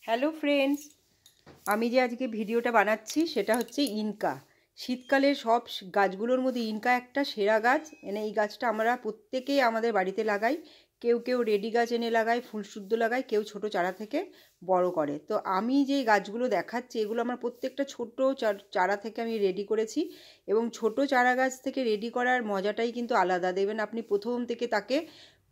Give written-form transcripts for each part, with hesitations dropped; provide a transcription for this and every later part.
Hello friends, আমি যে আজকে ভিডিওটা বানাচ্ছি সেটা হচ্ছে ইনকা। শীতকালে সব গাছগুলোর মধ্যে ইনকা একটা সেরা গাছ। এই গাছটা আমরা প্রত্যেকেই আমাদের বাড়িতে লাগাই। কেউ কেউ রেডি গাছ এনে লাগায়, ফুলশুদ্ধ লাগায়, কেউ ছোট চারা থেকে বড় করে। তো আমি যে গাছগুলো দেখাচ্ছি এগুলো আমার প্রত্যেকটা ছোট চারা থেকে আমি রেডি করেছি। এবং ছোট চারা গাছ থেকে রেডি করার মজাটাই কিন্তু আলাদা। দেখবেন আপনি প্রথম থেকে তাকে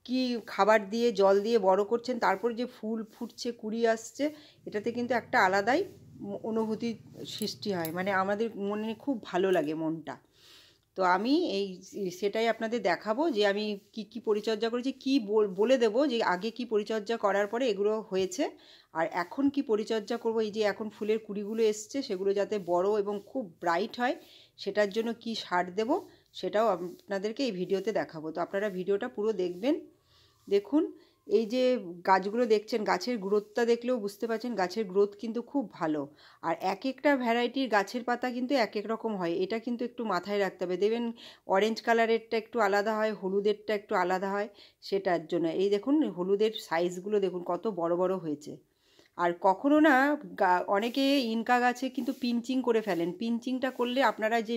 কি খাবার দিয়ে জল দিয়ে বড় করছেন, তারপর যে ফুল ফুটছে, কুড়ি আসছে, এটাতে কিন্তু একটা আলাদাই অনুভূতি সৃষ্টি হয়। মানে আমাদের মনে খুব ভালো লাগে মনটা। তো আমি সেটাই আপনাদের দেখাবো যে আমি কি পরিচর্যা করেছি, কি বলে দেবো যে আগে কি পরিচর্যা করার পরে এগুলো হয়েছে, আর এখন কি পরিচর্যা করব। এই যে এখন ফুলের কুড়িগুলো এসছে, সেগুলো যাতে বড় এবং খুব ব্রাইট হয় সেটার জন্য কি সার দেব সেটাও আপনাদেরকে এই ভিডিওতে দেখাবো। তো আপনারা ভিডিওটা পুরো দেখবেন। দেখুন, এই যে গাছগুলো দেখছেন, গাছের গ্রোথটা দেখলেও বুঝতে পারছেন গাছের গ্রোথ কিন্তু খুব ভালো। আর এক একটা ভ্যারাইটির গাছের পাতা কিন্তু এক এক রকম হয়, এটা কিন্তু একটু মাথায় রাখতে হবে। দেখবেন অরেঞ্জ কালারেরটা একটু আলাদা হয়, হলুদেরটা একটু আলাদা হয়। সেটার জন্য এই দেখুন হলুদের সাইজগুলো দেখুন কত বড় বড় হয়েছে। আর কখনো না অনেকে ইনকা গাছে কিন্তু পিঞ্চিং করে ফেলেন। পিঞ্চিংটা করলে আপনারা যে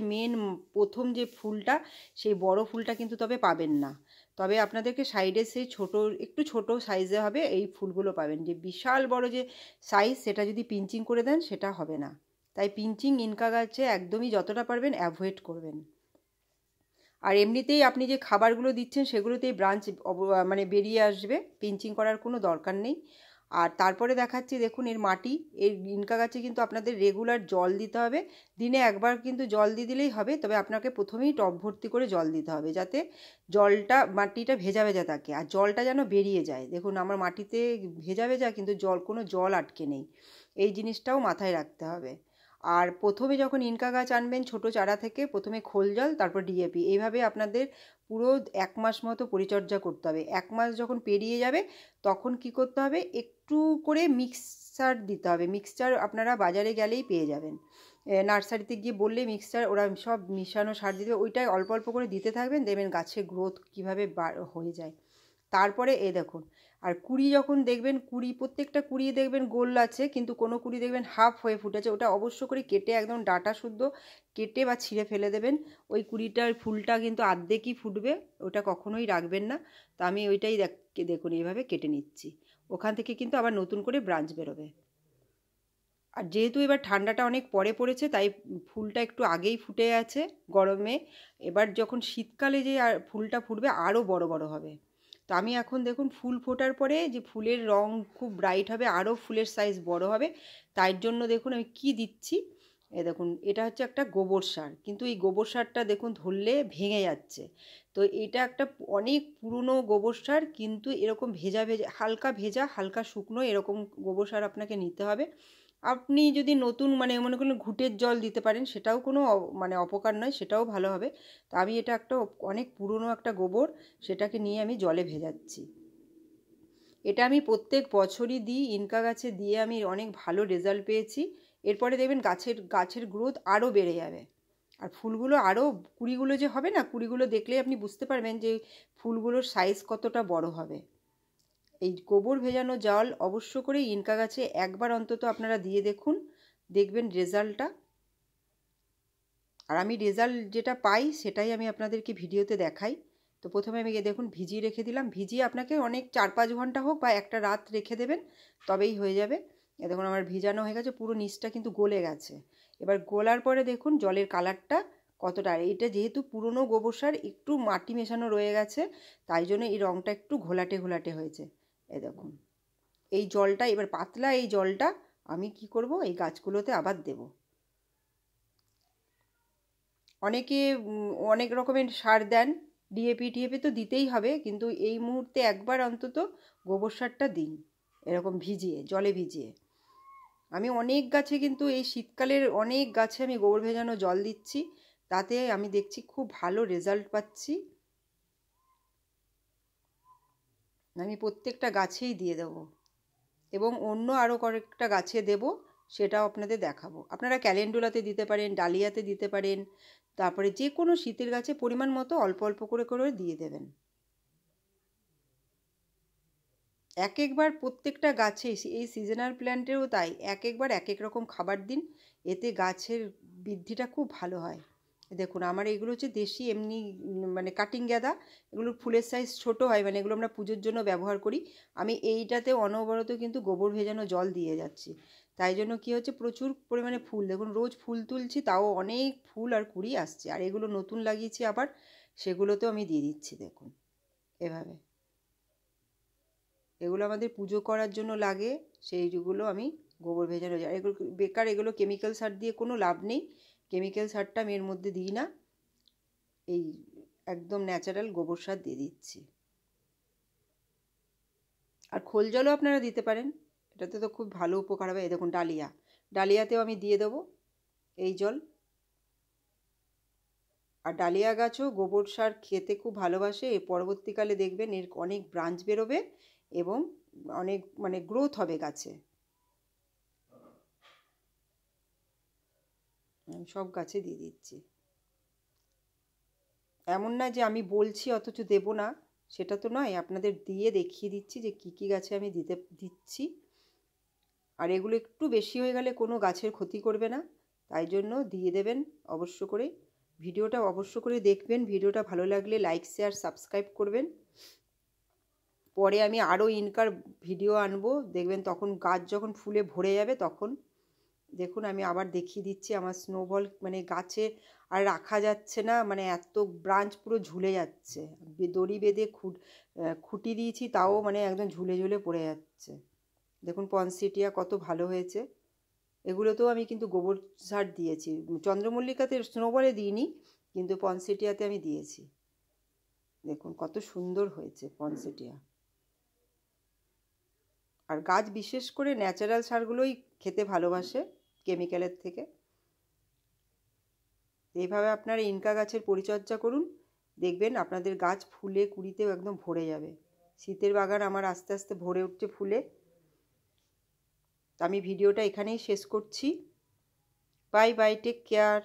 প্রথম যে ফুলটা, সেই বড় ফুলটা কিন্তু তবে পাবেন না। তবে আপনাদেরকে সাইডে সেই একটু ছোট সাইজে হবে এই ফুলগুলো পাবেন। যে বিশাল বড় যে সাইজ, সেটা যদি পিঞ্চিং করে দেন সেটা হবে না। তাই পিঞ্চিং ইনকা গাছে একদমই যতটা পারবেন অ্যাভয়েড করবেন। আর এমনিতেই আপনি যে খাবারগুলো দিচ্ছেন সেগুলোতেই ব্রাঞ্চ মানে বেরিয়ে আসবে, পিঞ্চিং করার কোনো দরকার নেই। আর তারপরে দেখাচ্ছি, দেখুন এর মাটি, এর ইনকা গাছে কিন্তু আপনাদের রেগুলার জল দিতে হবে। দিনে একবার কিন্তু জল দিয়ে দিলেই হবে, তবে আপনাকে প্রথমেই টব ভর্তি করে জল দিতে হবে, যাতে মাটিটা ভেজা ভেজা থাকে আর জলটা যেন বেরিয়ে যায়। দেখুন আমার মাটিতে ভেজা ভেজা কিন্তু কোনো জল আটকে নেই, এই জিনিসটাও মাথায় রাখতে হবে। আর প্রথমে যখন ইনকা গাছ আনবেন ছোট চারা থেকে, প্রথমে খোল জল, তারপর ডিএপি, এইভাবে আপনাদের পুরো 1 মাস মতো পরিচর্যা করতে হবে। 1 মাস যখন পেরিয়ে যাবে তখন কি করতে হবে, একটু করে মিক্সচার দিতে হবে। মিক্সচার আপনারা বাজারে গেলেই পেয়ে যাবেন, নার্সারিতে গিয়ে বললে মিক্সচার ওরা সব মিশানো সার দিতে, ওইটাই অল্প অল্প করে দিতে থাকবেন, দেখবেন গাছের গ্রোথ কীভাবে হয়ে যায়। তারপরে দেখুন, আর কুড়ি যখন দেখবেন, প্রত্যেকটা কুড়ি দেখবেন গোল আছে, কিন্তু কোনো কুড়ি দেখবেন হাফ হয়ে ফুটেছে, ওটা অবশ্য করে কেটে একদম ডাঁটা শুদ্ধ কেটে বা ছিঁড়ে ফেলে দেবেন। ওই কুড়িটার ফুলটা কিন্তু আর্ধেকই ফুটবে, ওটা কখনোই রাখবেন না। তো আমি ওইটাই দেখুন এইভাবে কেটে নিচ্ছি, ওখান থেকে কিন্তু আবার নতুন করে ব্রাঞ্চ বেরোবে। আর যেহেতু এবার ঠান্ডাটা অনেক পরে পড়েছে, তাই ফুলটা একটু আগেই ফুটে আছে গরমে। এবার যখন শীতকালে যে ফুলটা ফুটবে আরও বড় বড় হবে। তো আমি এখন দেখুন ফুল ফোটার পরে যে ফুলের রং খুব ব্রাইট হবে, আরও ফুলের সাইজ বড় হবে। তাই জন্য দেখুন আমি কি দিচ্ছি, দেখুন এটা হচ্ছে একটা গোবর সার, কিন্তু এই গোবর সারটা দেখুন ধরলে ভেঙে যাচ্ছে। তো এটা একটা অনেক পুরনো গোবর সার, কিন্তু এরকম ভেজা ভেজা, হালকা ভেজা হালকা শুকনো এরকম গোবর সার আপনাকে নিতে হবে। আপনি যদি নতুন মানে মনে করলেন ঘুঁটের জল দিতে পারেন, সেটাও কোনো মানে অপকার নয়, সেটাও ভালো হবে। তো আমি এটা একটা অনেক পুরনো একটা গোবর, সেটাকে নিয়ে আমি জলে ভেজাচ্ছি। এটা আমি প্রত্যেক বছরই দিই, ইনকা গাছে দিয়ে আমি অনেক ভালো রেজাল্ট পেয়েছি। এরপরে দেখবেন গাছের গ্রোথ আরও বেড়ে যাবে। আর ফুলগুলো আরও, কুড়িগুলো যে হবে না, কুড়িগুলো দেখলেই আপনি বুঝতে পারবেন যে ফুলগুলোর সাইজ কতটা বড় হবে। এই গোবর ভেজানো জল অবশ্য করে ইনকা গাছে একবার অন্তত আপনারা দিয়ে দেখুন, দেখবেন রেজাল্টটা। আর আমি রেজাল্ট যেটা পাই সেটাই আমি আপনাদেরকে ভিডিওতে দেখাই। তো প্রথমে আমি দেখুন ভিজিয়ে রেখে দিলাম, ভিজিয়ে আপনাকে অনেক 4-5 ঘন্টা হোক বা একটা রাত রেখে দেবেন, তবেই হয়ে যাবে। দেখুন আমার ভিজানো হয়ে গেছে, পুরো নিচটা কিন্তু গলে গেছে। এবার গোলার পরে দেখুন জলের কালারটা কতটা। এটা যেহেতু পুরনো গোবর সার, একটু মাটি মেশানো রয়ে গেছে, তাই জন্য এই রঙটা একটু ঘোলাটে ঘোলাটে হয়েছে। দেখুন এই জলটা, এবার পাতলা এই জলটা আমি কি করব, এই গাছগুলোতে আবার দেব। অনেকে অনেক রকমের সার দেন, ডিএপি তো দিতেই হবে, কিন্তু এই মুহূর্তে একবার অন্তত গোবর সারটা দিন, এরকম ভিজিয়ে, জলে ভিজিয়ে। আমি অনেক গাছে কিন্তু এই শীতকালের অনেক গাছে আমি গোবর ভেজানো জল দিচ্ছি, তাতে আমি দেখছি খুব ভালো রেজাল্ট পাচ্ছি। আমি প্রত্যেকটা গাছেই দিয়ে দেবো, এবং অন্য আরও কয়েকটা গাছে দেব, সেটাও আপনাদের দেখাবো। আপনারা ক্যালেন্ডুলাতে দিতে পারেন, ডালিয়াতে দিতে পারেন, তারপরে যে কোনো শীতের গাছে পরিমাণ মতো অল্প অল্প করে করে দিয়ে দেবেন। এক একবার প্রত্যেকটা গাছে এই সিজনাল প্ল্যান্টেরও তাই এক একবার এক এক রকম খাবার দিন, এতে গাছের বৃদ্ধিটা খুব ভালো হয়। দেখুন আমার এগুলো হচ্ছে দেশি এমনি মানে কাটিং গাঁদা, এগুলোর ফুলের সাইজ ছোট হয়, মানে এগুলো আমরা পুজোর জন্য ব্যবহার করি। আমি এইটাতে অনবরত কিন্তু গোবর ভেজানো জল দিয়ে যাচ্ছি, তাই জন্য কী হচ্ছে প্রচুর পরিমাণে ফুল, দেখুন রোজ ফুল তুলছি তাও অনেক ফুল আর কুড়ি আসছে। আর এগুলো নতুন লাগিয়েছি আবার, সেগুলোতেও আমি দিয়ে দিচ্ছি দেখুন এভাবে। এগুলো আমাদের পুজো করার জন্য লাগে, সেইগুলো আমি গোবর ভেজানো যায়। এগুলো বেকার, এগুলো কেমিক্যাল সার দিয়ে কোনো লাভ নেই, কেমিক্যাল সারটা আমি এর মধ্যে দিই না, এই একদম ন্যাচারাল গোবর সার দিয়ে দিচ্ছি। আর খোল জলও আপনারা দিতে পারেন, এটাতে তো খুব ভালো উপকার হবে। এই দেখুন ডালিয়াতেও আমি দিয়ে দেবো এই জল। আর ডালিয়া গাছও গোবর সার খেতে খুব ভালোবাসে, এর পরবর্তীকালে দেখবেন এর অনেক ব্রাঞ্চ বেরোবে এবং অনেক মানে গ্রোথ হবে গাছে। সব গাছে দিয়ে দিচ্ছি, এমন না যে আমি বলছি অথচ দেব না, সেটা তো নয়, আপনাদের দিয়ে দেখিয়ে দিচ্ছি যে কী কী গাছে আমি দিচ্ছি। আর এগুলো একটু বেশি হয়ে গেলে কোনো গাছের ক্ষতি করবে না, তাই জন্য দিয়ে দেবেন অবশ্য করে। ভিডিওটা অবশ্য করে দেখবেন, ভিডিওটা ভালো লাগলে লাইক শেয়ার সাবস্ক্রাইব করবেন। পরে আমি আরও ইনকার ভিডিও আনবো, দেখবেন তখন গাছ যখন ফুলে ভরে যাবে তখন দেখুন আমি আবার দেখিয়ে দিচ্ছি। আমার স্নোবল মানে গাছে আর রাখা যাচ্ছে না, মানে এত ব্রাঞ্চ পুরো ঝুলে যাচ্ছে, দড়ি বেঁধে খুঁটি দিয়েছি তাও মানে একদম ঝুলে ঝুলে পড়ে যাচ্ছে। দেখুন পনসিটিয়া কত ভালো হয়েছে, এগুলোতেও আমি কিন্তু গোবর সার দিয়েছি। চন্দ্রমল্লিকাতে স্নোবলে দিইনি, কিন্তু পনসিটিয়াতে আমি দিয়েছি। দেখুন কত সুন্দর হয়েছে পনসিটিয়া। আর গাছ বিশেষ করে ন্যাচারাল সারগুলোই খেতে ভালোবাসে কেমিক্যালের থেকে। এইভাবে আপনারা ইনকা গাছের পরিচর্যা করুন, দেখবেন আপনাদের গাছ ফুলে কুড়িতেও একদম ভরে যাবে। শীতের বাগান আমার আস্তে আস্তে ভরে উঠছে ফুলে। আমি ভিডিওটা এখানেই শেষ করছি। Bye bye, take care.